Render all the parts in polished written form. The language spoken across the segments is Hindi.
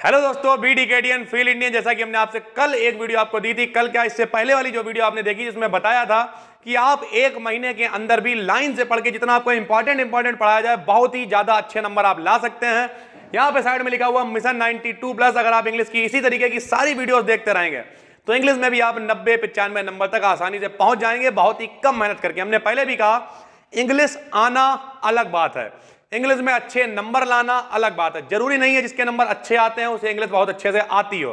हेलो दोस्तों, बी डीकेडियन फील इंडियन। जैसा कि हमने आपसे कल एक वीडियो आपको दी थी, कल क्या इससे पहले वाली जो वीडियो आपने देखी जिसमें बताया था कि आप एक महीने के अंदर भी लाइन से पढ़ के जितना आपको इंपॉर्टेंट पढ़ाया जाए बहुत ही ज्यादा अच्छे नंबर आप ला सकते हैं। यहाँ पे साइड में लिखा हुआ मिशन 92+। अगर आप इंग्लिश की इसी तरीके की सारी वीडियोस देखते रहेंगे तो इंग्लिश में भी आप 90-95 नंबर तक आसानी से पहुंच जाएंगे, बहुत ही कम मेहनत करके। हमने पहले भी कहा इंग्लिश आना अलग बात है, इंग्लिश में अच्छे नंबर लाना अलग बात है। जरूरी नहीं है जिसके नंबर अच्छे आते हैं उसे इंग्लिश बहुत अच्छे से आती हो।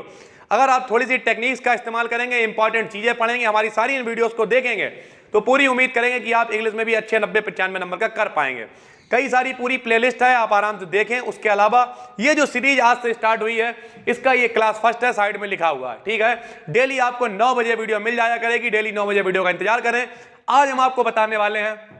अगर आप थोड़ी सी टेक्निक्स का इस्तेमाल करेंगे, इंपॉर्टेंट चीजें पढ़ेंगे, हमारी सारी इन वीडियोस को देखेंगे तो पूरी उम्मीद करेंगे कि आप इंग्लिश में भी अच्छे 90-95 नंबर का कर पाएंगे। कई सारी पूरी प्लेलिस्ट है, आप आराम से देखें। उसके अलावा ये जो सीरीज आज से स्टार्ट हुई है इसका ये क्लास फर्स्ट है, साइड में लिखा हुआ है, ठीक है। डेली आपको 9 बजे वीडियो मिल जाया करेगी, डेली 9 बजे वीडियो का इंतजार करें। आज हम आपको बताने वाले हैं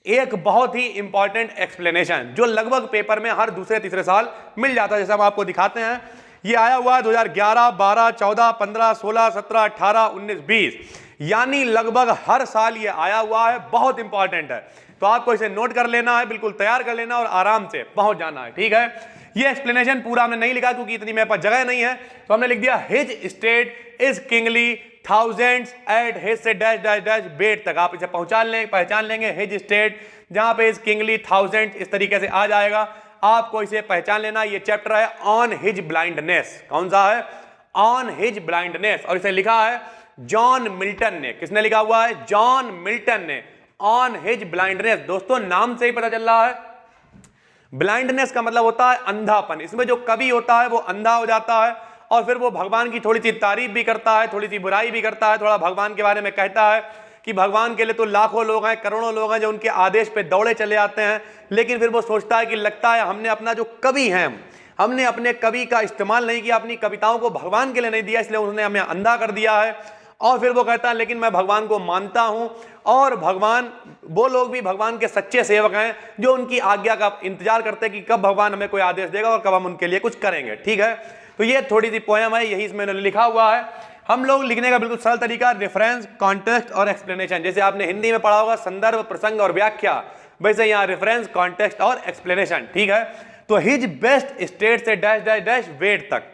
एक बहुत ही इंपॉर्टेंट एक्सप्लेनेशन जो लगभग पेपर में हर दूसरे तीसरे साल मिल जाता है। जैसे हम आपको दिखाते हैं, ये आया हुआ है 2011, 12, 14, 15, 16, 17, 18, 19, 20, यानी लगभग हर साल ये आया हुआ है। बहुत इंपॉर्टेंट है, तो आपको इसे नोट कर लेना है, बिल्कुल तैयार कर लेना और आराम से पहुंच जाना है, ठीक है। ये एक्सप्लेनेशन पूरा हमने नहीं लिखा क्योंकि इतनी मेरे पास जगह नहीं है, तो हमने लिख दिया his state is kingly thousands at his से डैश डैश डैश बेट तक। आप इसे पहचान लेंगे हिज स्टेट, जहां पे इज किंगली थाउजेंड इस तरीके से आ जाएगा, आपको इसे पहचान लेना। ये चैप्टर है ऑन हिज ब्लाइंडनेस। कौन सा है? On his blindness. और इसे लिखा है जॉन मिल्टन ने। किसने लिखा हुआ है? जॉन मिल्टन ने। On his blindness. दोस्तों नाम से ही पता चल रहा है ब्लाइंडनेस का मतलब होता है अंधापन। इसमें जो कवि होता है वो अंधा हो जाता है और फिर वो भगवान की थोड़ी सी तारीफ भी करता है, थोड़ी सी बुराई भी करता है, थोड़ा भगवान के बारे में कहता है कि भगवान के लिए तो लाखों लोग हैं, करोड़ों लोग हैं जो उनके आदेश पे दौड़े चले आते हैं, लेकिन फिर वो सोचता है कि लगता है हमने अपना जो कवि हैं, हमने अपने कवि का इस्तेमाल नहीं किया, अपनी कविताओं को भगवान के लिए नहीं दिया, इसलिए उसने हमें अंधा कर दिया है। और फिर वो कहता है लेकिन मैं भगवान को मानता हूं और भगवान, वो लोग भी भगवान के सच्चे सेवक हैं जो उनकी आज्ञा का इंतजार करते हैं कि कब भगवान हमें कोई आदेश देगा और कब हम उनके लिए कुछ करेंगे, ठीक है। तो ये थोड़ी सी पोएम है, यही इसमें लिखा हुआ है। हम लोग लिखने का बिल्कुल सरल तरीका रेफरेंस, कॉन्टेक्स्ट और एक्सप्लेनेशन। जैसे आपने हिंदी में पढ़ा होगा संदर्भ, प्रसंग और व्याख्या, वैसे यहाँ रेफरेंस, कॉन्टेक्स्ट और एक्सप्लेनेशन, ठीक है। तो हिज बेस्ट स्टेट से डैश डैश डैश वेट तक।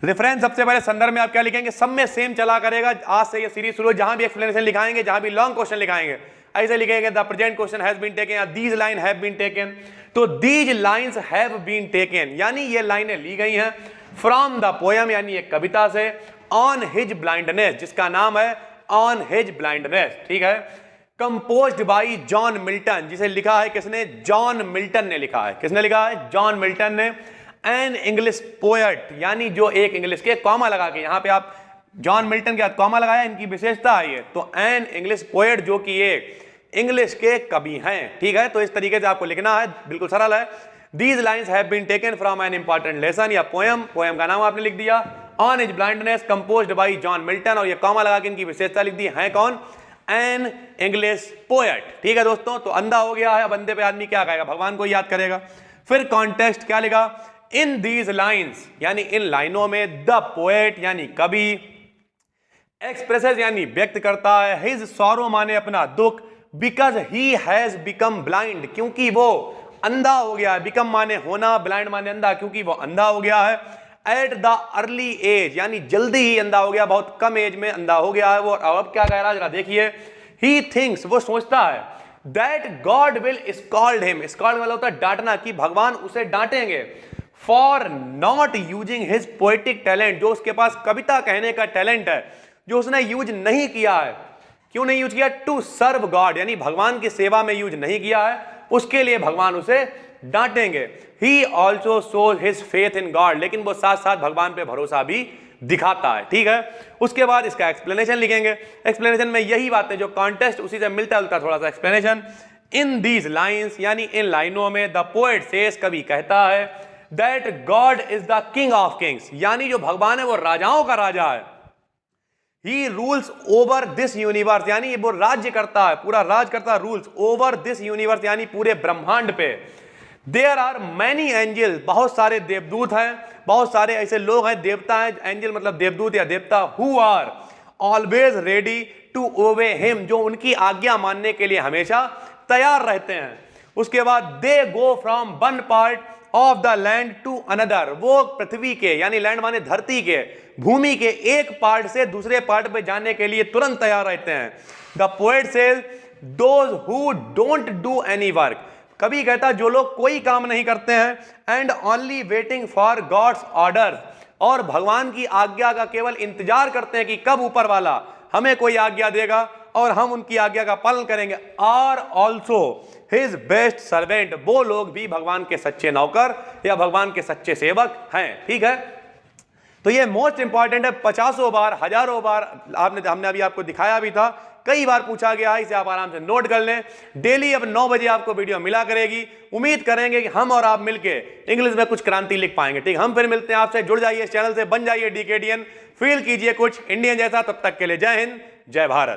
रेफरेंस सबसे पहले संदर्भ में आप क्या लिखेंगे, सब में सेम चला करेगा। आज से ये सीरीज शुरू, जहां भी एक्सप्लेनेशन लिखाएंगे, जहां भी लॉन्ग क्वेश्चन लिखाएंगे, ऐसे लिखेंगे the present question has been taken या these line have been taken. तो these lines have been taken यानी ये लाइनें ली गई हैं फ्रॉम द पोएम, यानी एक कविता से, ऑन हिज ब्लाइंडनेस, जिसका नाम है ऑन हिज ब्लाइंडनेस, ठीक है। कंपोज्ड बाई जॉन मिल्टन, जिसे लिखा है किसने? जॉन मिल्टन ने लिखा है। किसने लिखा है? जॉन मिल्टन ने। एन इंग्लिश पोएट, यानी जो एक इंग्लिश के कॉमा लगा के, यहां पे आप जॉन मिल्टन के साथ कॉमा लगाया, इनकी विशेषता है ये। तो एन इंग्लिश पोएट, जो कि एक इंग्लिश के कवि हैं, ठीक है। तो इस तरीके से आपको लिखना है, बिल्कुल सरल है। These lines have been taken from an important lesson या पोएम, पोएम का नाम आपने लिख दिया, on his blindness composed by John Milton, और ये कॉमा लगा के इनकी विशेषता लिख दी है कौन? एन इंग्लिश पोएट, ठीक है दोस्तों। तो अंधा हो गया है, अब अंधे पे आदमी क्या कहेगा? भगवान को याद करेगा। फिर कॉन्टेक्स्ट क्या लिखा? इन दीज लाइन्स, यानी इन लाइनों में, द पोएट यानी कवि, एक्सप्रेसेस यानी व्यक्त करता है, हिज सॉरो माने अपना दुख, because he has become blind, क्योंकि वो अंधा हो गया है। बिकम माने होना, ब्लाइंड माने अंधा, क्योंकि वो अंधा हो गया है। एट द अर्ली एज, यानी जल्दी ही अंधा हो गया, बहुत कम एज में अंधा हो गया है वो। अब क्या कह रहा है जरा देखिए, ही थिंक्स, वो सोचता है, that God will scold him, scold वाला होता है डांटना, कि भगवान उसे डांटेंगे, for not using his poetic talent, जो उसके पास कविता कहने का टैलेंट है जो उसने यूज नहीं किया है। क्यों नहीं यूज किया? टू सर्व गॉड, यानी भगवान की सेवा में यूज नहीं किया है, उसके लिए भगवान उसे डांटेंगे। He also shows his faith in God, लेकिन वो साथ साथ भगवान पे भरोसा भी दिखाता है, ठीक है। उसके बाद इसका एक्सप्लेनेशन लिखेंगे। एक्सप्लेनेशन में यही बातें जो कॉन्टेक्स्ट, उसी से मिलता जुलता थोड़ा सा एक्सप्लेनेशन। इन दीज लाइन्स, यानी इन लाइनों में, द पोएट सेज, कवि कहता है, that God is the king of Kings, यानी जो भगवान है वो राजाओं का राजा है। ही रूल्स ओवर दिस यूनिवर्स, यानी वो राज्य करता है, पूरा राज करता है, रूल्स ओवर दिस यूनिवर्स, यानी पूरे ब्रह्मांड पे। देयर आर मैनी एंजल, बहुत सारे देवदूत हैं, बहुत सारे ऐसे लोग हैं, देवता हैं, एंजल मतलब देवदूत या देवता, who are always ready to obey him, जो उनकी आज्ञा मानने के लिए हमेशा तैयार रहते हैं। उसके बाद they go from one part of the land to another, वो पृथ्वी के यानी लैंड माने धरती के, भूमि के एक पार्ट से दूसरे पार्ट पे जाने के लिए तुरंत तैयार रहते हैं। The poet says those who don't do any work, कवि कहता जो लोग कोई काम नहीं करते हैं, and only waiting for God's order, और भगवान की आज्ञा का केवल इंतजार करते हैं कि कब ऊपर वाला हमें कोई आज्ञा देगा और हम उनकी आज्ञा का पालन करेंगे, are also his best servant, वो लोग भी भगवान के सच्चे नौकर या भगवान के सच्चे सेवक हैं। ठीक है, तो ये मोस्ट इंपॉर्टेंट है, 50 बार, हजारों बार हमने अभी आपको दिखाया भी था, कई बार पूछा गया है, इसे आप आराम से नोट कर लें। डेली अब 9 बजे आपको वीडियो मिला करेगी। उम्मीद करेंगे कि हम और आप मिलके इंग्लिश में कुछ क्रांति लिख पाएंगे। ठीक, हम फिर मिलते हैं आपसे, जुड़ जाइए इस चैनल से, बन जाइए डीकेडीएन, फील कीजिए कुछ इंडियन जैसा। तब तक के लिए जय हिंद, जय भारत।